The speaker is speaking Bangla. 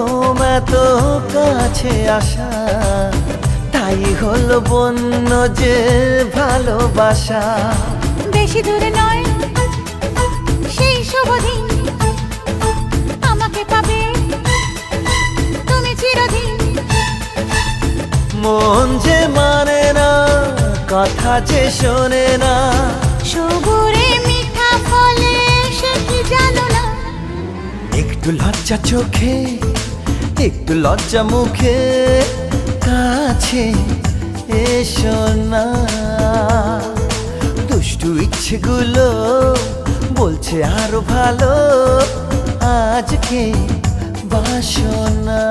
প্রথম এত কাছে আসা, তাই হলো বন্য যে ভালোবাসা। বেশি দূরে নয় সেই শুভ দিন, আমাকে পাবে তুমি চিরদিন। মন যে মানে না, কথা যে শোনে না, সবুরে মিঠা ফলে সে কি জানো না। একটু লজ্জা চোখে, একটু লজ্জা মুখে, কাছে এসো না। দুষ্টু ইচ্ছেগুলো বলছে আরো ভালো, আজকে বাসনা।